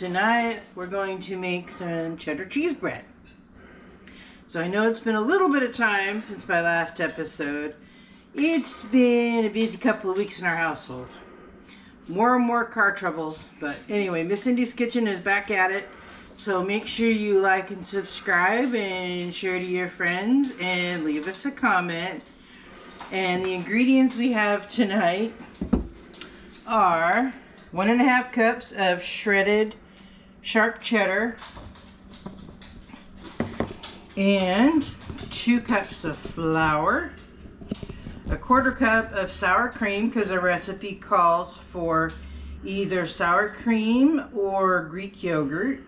tonight we're going to make some cheddar cheese bread. So I know it's been a little bit of time since my last episode. It's been a busy couple of weeks in our household. More and more car troubles. But anyway, Miss Cindy's Kitchen is back at it. So make sure you like and subscribe and share to your friends and leave us a comment. And the ingredients we have tonight are 1.5 cups of shredded sharp cheddar and 2 cups of flour, 1/4 cup of sour cream because the recipe calls for either sour cream or Greek yogurt.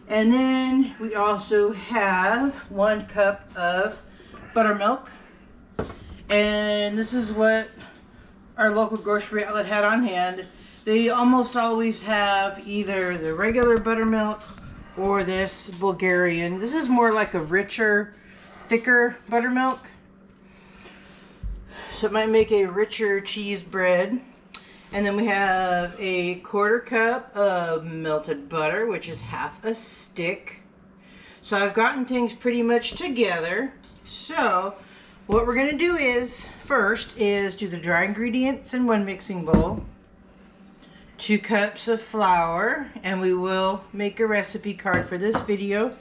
And then we also have 1 cup of buttermilk. And this is what our local grocery outlet had on hand. They almost always have either the regular buttermilk or this Bulgarian. This is more like a richer, thicker buttermilk. So it might make a richer cheese bread. And then we have a 1/4 cup of melted butter, which is half a stick. So I've gotten things pretty much together. So what we're going to do is, first is do the dry ingredients in one mixing bowl. 2 cups of flour, and we will make a recipe card for this video.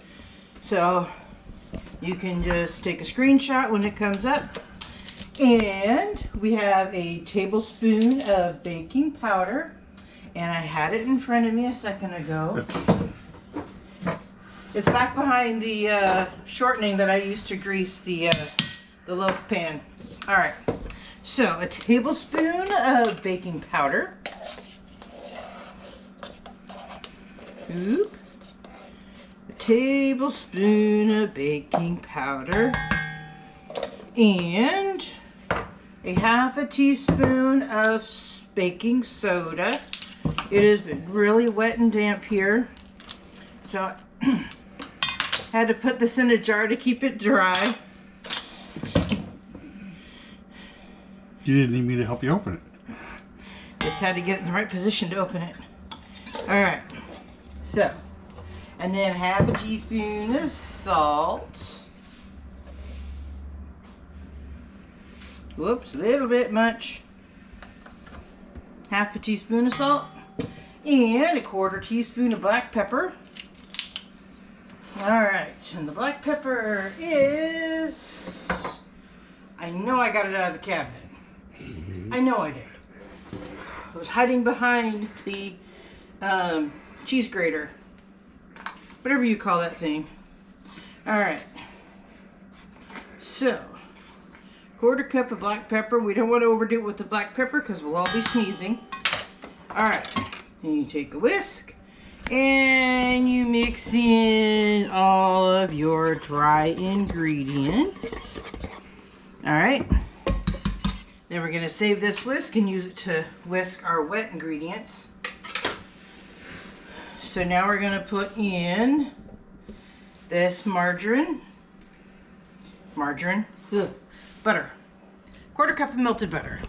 So you can just take a screenshot when it comes up. And we have a tablespoon of baking powder. And I had it in front of me a second ago. It's back behind the shortening that I used to grease the loaf pan. Alright, so a tablespoon of baking powder. Oop. A tablespoon of baking powder. And a 1/2 teaspoon of baking soda. It has been really wet and damp here. So I had to put this in a jar to keep it dry. You didn't need me to help you open it. Just had to get it in the right position to open it. Alright. So, and then 1/2 teaspoon of salt. Whoops, a little bit much. 1/2 teaspoon of salt. And a 1/4 teaspoon of black pepper. Alright, and the black pepper is... I know I got it out of the cabinet. I know I did. I was hiding behind the cheese grater. Whatever you call that thing. Alright. So, 1/4 cup of black pepper. We don't want to overdo it with the black pepper because we'll all be sneezing. Alright. And you take a whisk and you mix in all of your dry ingredients. Alright. Then we're going to save this whisk and use it to whisk our wet ingredients. So now we're going to put in this margarine. Butter. 1/4 cup of melted butter.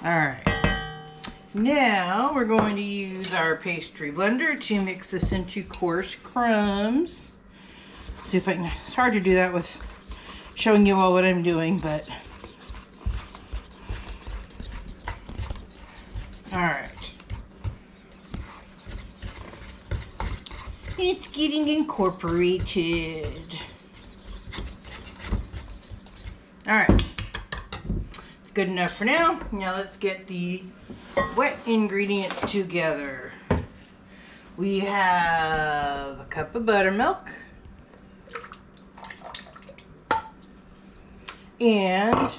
Alright. Now we're going to use our pastry blender to mix this into coarse crumbs. See if I can, it's hard to do that with showing you all what I'm doing, but alright. It's getting incorporated. Alright. It's good enough for now. Now let's get the wet ingredients together. We have a cup of buttermilk. And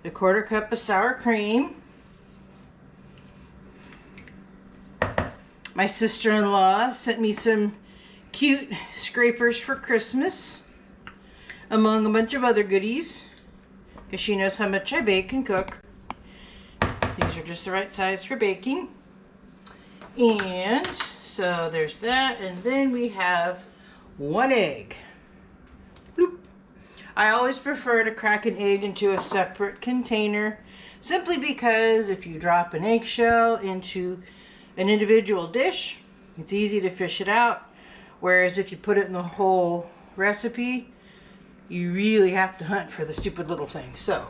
a 1/4 cup of sour cream. My sister-in-law sent me some cute scrapers for Christmas, among a bunch of other goodies, because she knows how much I bake and cook. These are just the right size for baking. And so there's that, and then we have 1 egg. Bloop. I always prefer to crack an egg into a separate container, simply because if you drop an eggshell into an individual dish, it's easy to fish it out. Whereas if you put it in the whole recipe, you really have to hunt for the stupid little thing. So,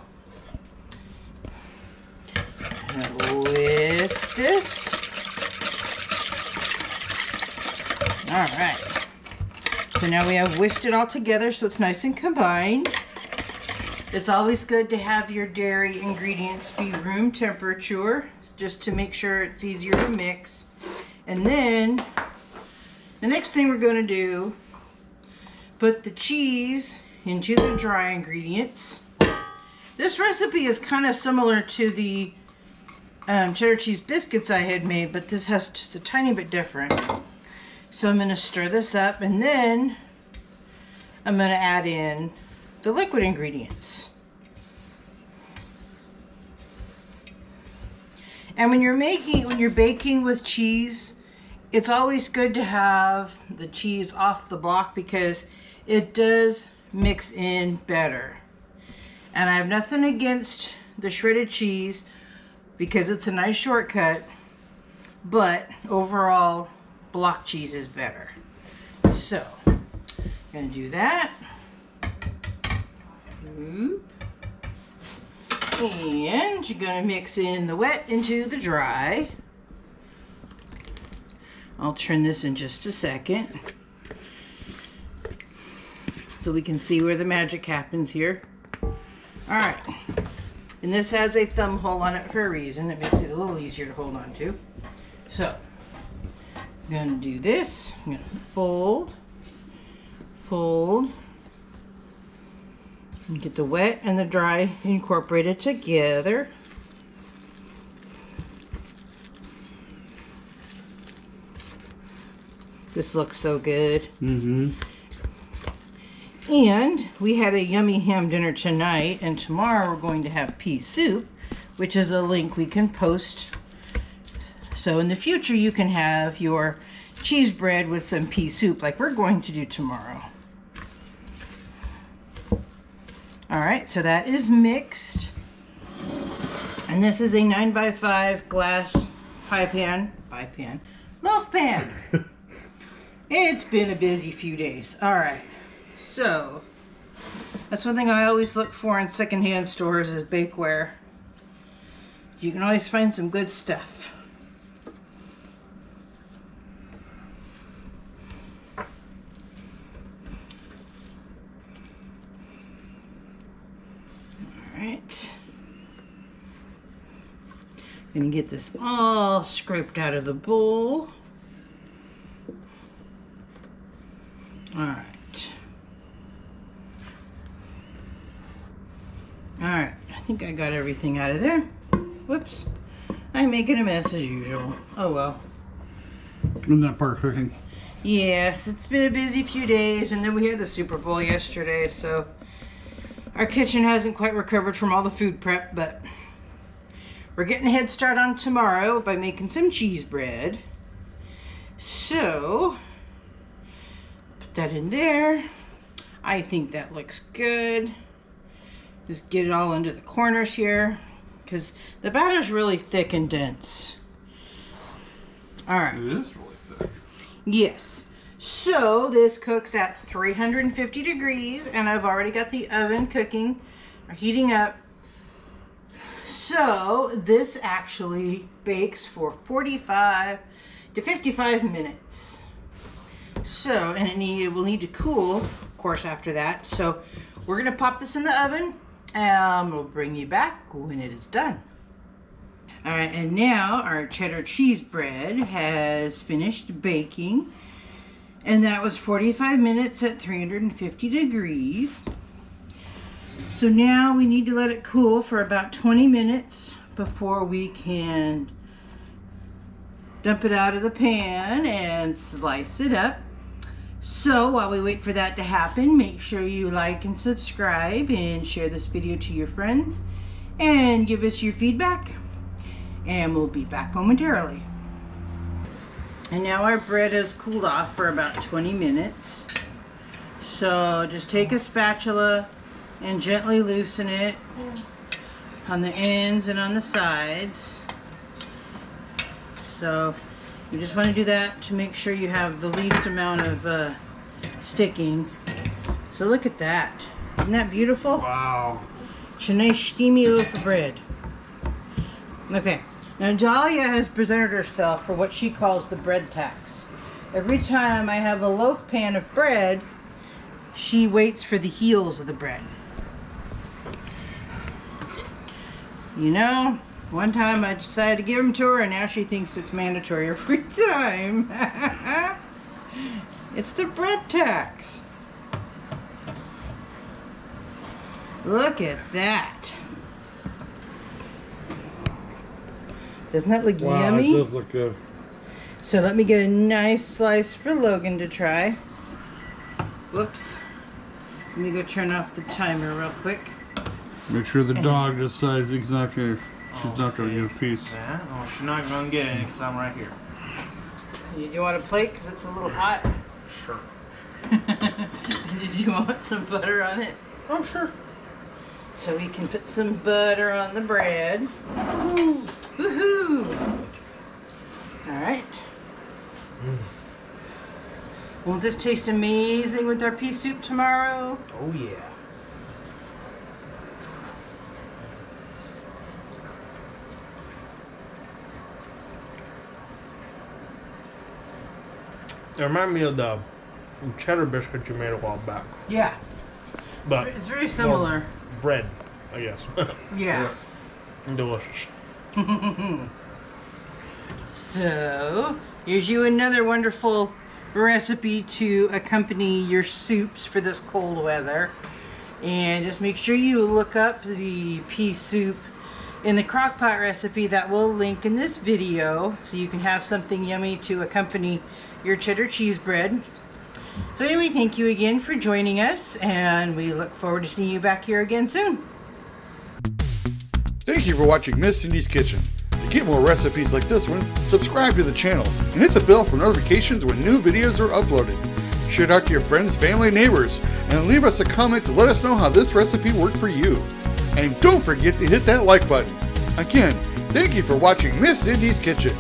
I'm gonna whisk this. All right. So now we have whisked it all together so it's nice and combined. It's always good to have your dairy ingredients be room temperature, just to make sure it's easier to mix. And then the next thing we're going to do, put the cheese into the dry ingredients. This recipe is kind of similar to the cheddar cheese biscuits I had made, but this has just a tiny bit different. So I'm going to stir this up, and then I'm going to add in the liquid ingredients. And when you're baking with cheese, it's always good to have the cheese off the block because it does mix in better. And I have nothing against the shredded cheese because it's a nice shortcut, but overall block cheese is better. So I'm gonna do that. And you're gonna mix in the wet into the dry. I'll turn this in just a second so we can see where the magic happens here. All right, and this has a thumb hole on it for a reason. It makes it a little easier to hold on to. So I'm gonna do this. I'm gonna fold, and get the wet and the dry incorporated together. This looks so good. Mm-hmm. And we had a yummy ham dinner tonight, and tomorrow we're going to have pea soup, which is a link we can post. So in the future you can have your cheese bread with some pea soup like we're going to do tomorrow. Alright, so that is mixed. And this is a 9x5 glass loaf pan. It's been a busy few days. Alright, so that's one thing I always look for in secondhand stores is bakeware. You can always find some good stuff. Alright. Gonna get this all scraped out of the bowl. Alright. Alright, I think I got everything out of there. Whoops. I'm making a mess as usual. Oh well. Isn't that part of cooking? Yes, it's been a busy few days, and then we had the Super Bowl yesterday, so our kitchen hasn't quite recovered from all the food prep, but we're getting a head start on tomorrow by making some cheese bread. So put that in there. I think that looks good. Just get it all into the corners here because the batter's really thick and dense. Alright. It is really thick. Yes. So this cooks at 350 degrees, and I've already got the oven cooking or heating up. So this actually bakes for 45 to 55 minutes. So, and it will need to cool, of course, after that. So we're going to pop this in the oven, and we'll bring you back when it is done. All right, and now our cheddar cheese bread has finished baking, and that was 45 minutes at 350 degrees. So now we need to let it cool for about 20 minutes before we can dump it out of the pan and slice it up. So while we wait for that to happen, make sure you like and subscribe and share this video to your friends and give us your feedback, and we'll be back momentarily. And now our bread has cooled off for about 20 minutes. So just take a spatula and gently loosen it on the ends and on the sides. So You just want to do that to make sure you have the least amount of sticking. So look at that. Isn't that beautiful? Wow. It's a nice steamy loaf of bread. Okay, now Dahlia has presented herself for what she calls the bread tax. Every time I have a loaf pan of bread, she waits for the heels of the bread. You know, one time I decided to give them to her, and now she thinks it's mandatory every time. It's the bread tax. Look at that. Doesn't that look yummy? Wow, it does look good. So let me get a nice slice for Logan to try. Whoops. Let me go turn off the timer real quick. Make sure the dog decides she's not gonna get a piece. Yeah, well, she's not gonna get any because I'm right here. Did you want a plate because it's a little hot? Sure. Did you want some butter on it? Oh, sure. So we can put some butter on the bread. Woohoo! Woohoo! All right. Won't this taste amazing with our pea soup tomorrow? Oh, yeah. It reminded me of the cheddar biscuit you made a while back. Yeah. But It's very similar. more bread, I guess. Yeah. Delicious. So, here's you another wonderful recipe to accompany your soups for this cold weather. And just make sure you look up the pea soup in the crock pot recipe that we'll link in this video so you can have something yummy to accompany your cheddar cheese bread. So anyway, thank you again for joining us, and we look forward to seeing you back here again soon. Thank you for watching Miss Cindy's Kitchen. To get more recipes like this one, subscribe to the channel and hit the bell for notifications when new videos are uploaded. Share it out to your friends, family, neighbors, and leave us a comment to let us know how this recipe worked for you. And don't forget to hit that like button. Again, thank you for watching Miss Cindy's Kitchen.